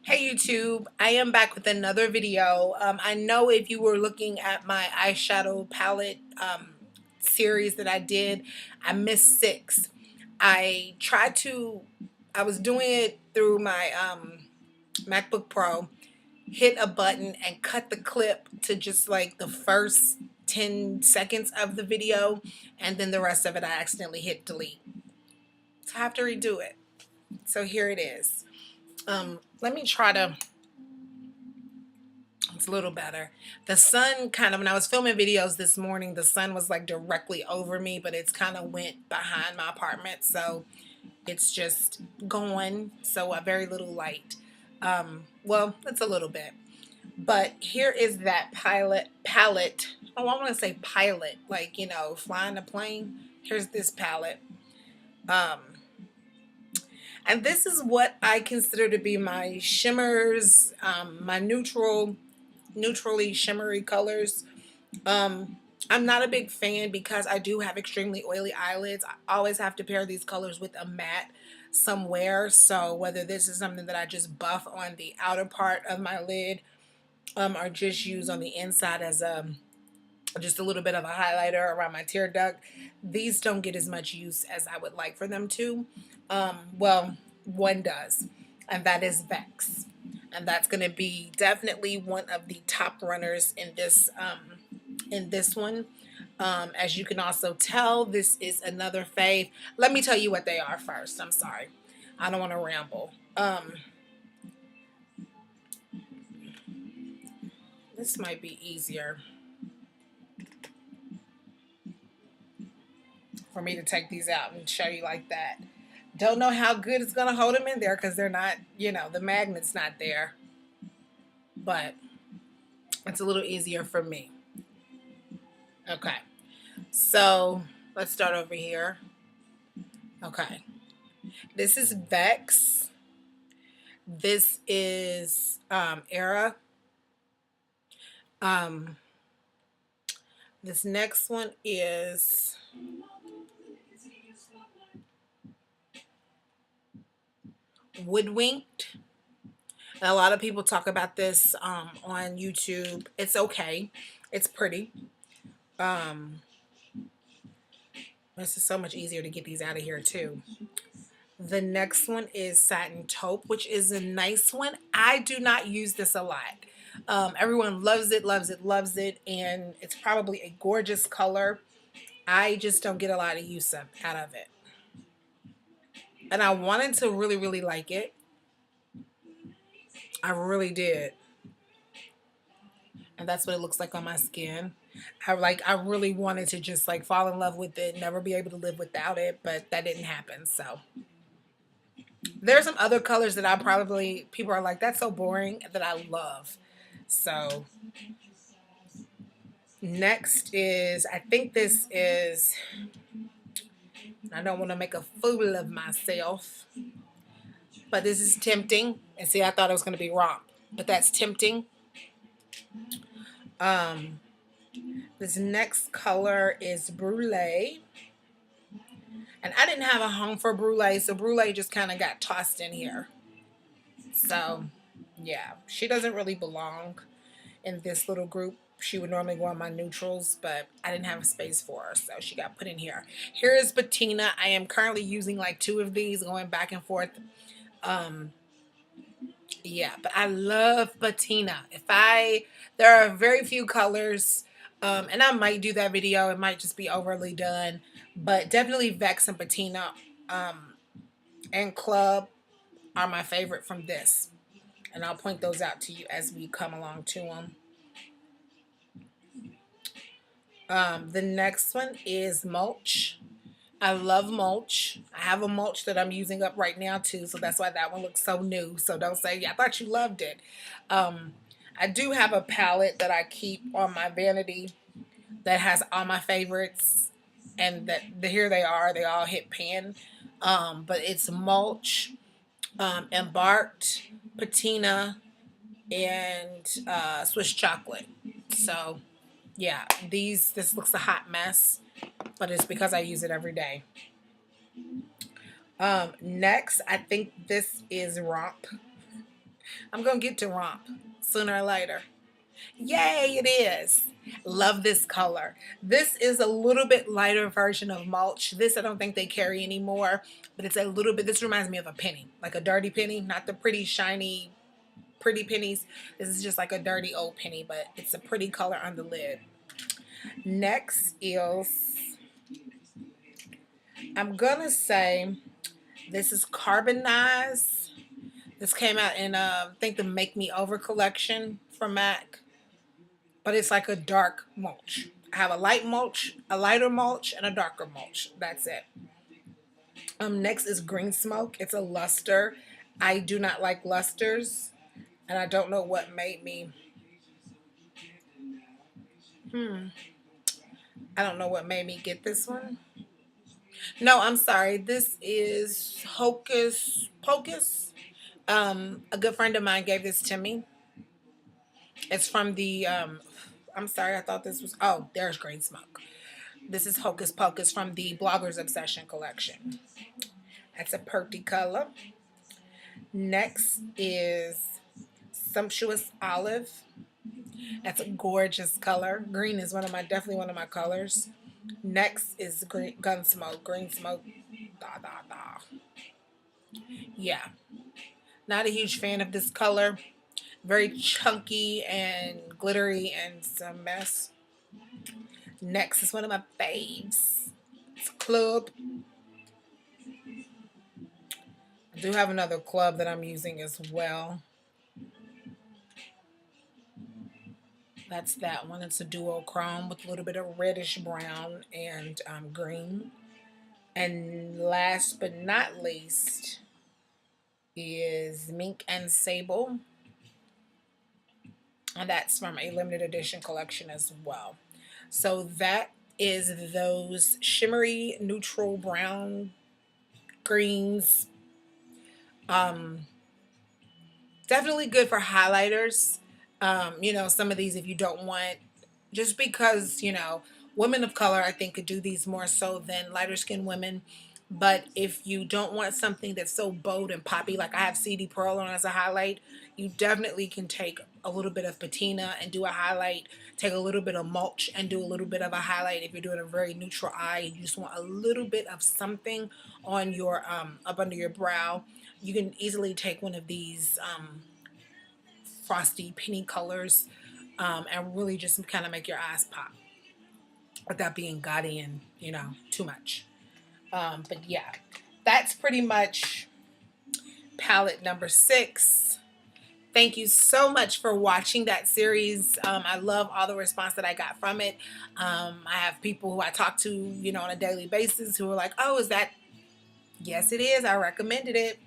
Hey YouTube, I am back with another video. I know if you were looking at my eyeshadow palette series that I did, I missed 6. I tried to, I was doing it through my MacBook Pro, hit a button and cut the clip to just like the first 10 seconds of the video, and then the rest of it I accidentally hit delete. So I have to redo it. So here it is. Let me try to. It's a little better. The sun kind of, when I was filming videos this morning, the sun was like directly over me, but it's kind of went behind my apartment. So it's just going. So a very little light. Well, it's a little bit. But here is that palette. Oh, I want to say pilot, like, flying a plane. Here's this palette. Um, and this is what I consider to be my shimmers, my neutrally shimmery colors. I'm not a big fan because I do have extremely oily eyelids. I always have to pair these colors with a matte somewhere. So whether this is something that I just buff on the outer part of my lid, or just use on the inside as just a little bit of a highlighter around my tear duct, these don't get as much use as I would like for them to. Well, one does, and that is Vex. And that's going to be definitely one of the top runners in this one. As you can also tell, this is another fave. Let me tell you what they are first. I'm sorry, I don't want to ramble. This might be easier for me to take these out and show you like that. Don't know how good it's going to hold them in there because they're not, the magnet's not there. But it's a little easier for me. Okay. So let's start over here. Okay. This is Vex. This is Era. This next one is Woodwinked. And a lot of people talk about this on YouTube. It's okay. It's pretty. This is so much easier to get these out of here too. The next one is Satin Taupe, which is a nice one. I do not use this a lot. Everyone loves it, loves it, loves it, and it's probably a gorgeous color. I just don't get a lot of use out of it. And I wanted to really, really like it. I really did. And that's what it looks like on my skin. I really wanted to just like fall in love with it, never be able to live without it, but that didn't happen. So there's some other colors that people are like, that's so boring, that I love. So next is, I think this is, I don't want to make a fool of myself, but this is Tempting. And see, I thought it was going to be Romp, but that's Tempting. This next color is Brulee. And I didn't have a home for Brulee, so Brulee just kind of got tossed in here. So, yeah, she doesn't really belong in this little group. She would normally go on my neutrals, but I didn't have a space for her, so she got put in here. Here is Patina. I am currently using like 2 of these, going back and forth. Yeah, but I love Patina. There are very few colors, and I might do that video. It might just be overly done, but definitely Vex and Patina and Club are my favorite from this. And I'll point those out to you as we come along to them. The next one is Mulch. I love Mulch. I have a Mulch that I'm using up right now too, so that's why that one looks so new. So don't say, yeah, I thought you loved it. I do have a palette that I keep on my vanity that has all my favorites, and here they are. They all hit pan. But it's Mulch, Embarked, Patina, and Swiss Chocolate. So yeah, this looks a hot mess, but it's because I use it every day. Next, I think this is Romp. I'm going to get to romp sooner or later. Yay, it is. Love this color. This is a little bit lighter version of mulch. This I don't think they carry anymore, but it's a little bit, this reminds me of a penny, like a dirty penny, not the pretty shiny pretty pennies. This is just like a dirty old penny, but it's a pretty color on the lid. Next is, I'm gonna say this is Carbonize. This came out in I think the Make Me Over collection from MAC, but it's like a dark mulch. I have a light mulch, a lighter mulch, and a darker mulch. That's it. Next is Green Smoke. It's a luster. I do not like lusters, and I don't know what made me. I don't know what made me get this one. No, I'm sorry. This is Hocus Pocus. A good friend of mine gave this to me. It's from the. I'm sorry. I thought this was. Oh, there's Green Smoke. This is Hocus Pocus from the Blogger's Obsession collection. That's a pretty color. Next is Sumptuous Olive. That's a gorgeous color. Green is definitely one of my colors. Next is Gunsmoke. Green Smoke. Da da da. Yeah. Not a huge fan of this color. Very chunky and glittery and some mess. Next is one of my faves. It's Club. I do have another club that I'm using as well. That's that one. It's a duochrome with a little bit of reddish brown and green. And last but not least is Mink and Sable. And that's from a limited edition collection as well. So that is those shimmery neutral brown greens. Definitely good for highlighters. Some of these, if you don't want, just because, women of color, I think, could do these more so than lighter skinned women. But if you don't want something that's so bold and poppy, like I have CD Pearl on as a highlight, you definitely can take a little bit of patina and do a highlight, take a little bit of mulch and do a little bit of a highlight. If you're doing a very neutral eye, you just want a little bit of something on your, up under your brow, you can easily take one of these, frosty penny colors, and really just kind of make your eyes pop without being gaudy and, too much. But yeah, that's pretty much palette number 6. Thank you so much for watching that series. I love all the response that I got from it. I have people who I talk to, on a daily basis who are like, oh, is that? Yes, it is. I recommended it.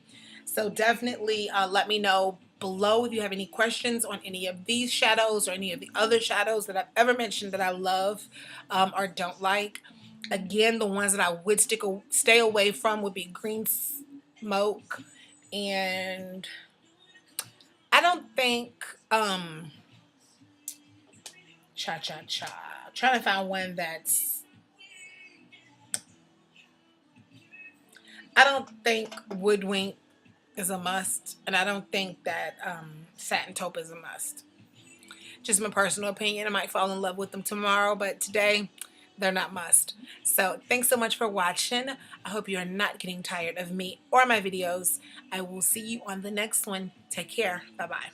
So definitely let me know below if you have any questions on any of these shadows or any of the other shadows that I've ever mentioned that I love or don't like. Again, the ones that I would stay away from would be Green Smoke, and I don't think Cha Cha Cha. I'm trying to find one that's, I don't think Woodwink is a must, and I don't think that Satin Taupe is a must. Just my personal opinion. I might fall in love with them tomorrow, but today they're not must. So thanks so much for watching. I hope you're not getting tired of me or my videos. I will see you on the next one. Take care. Bye-bye.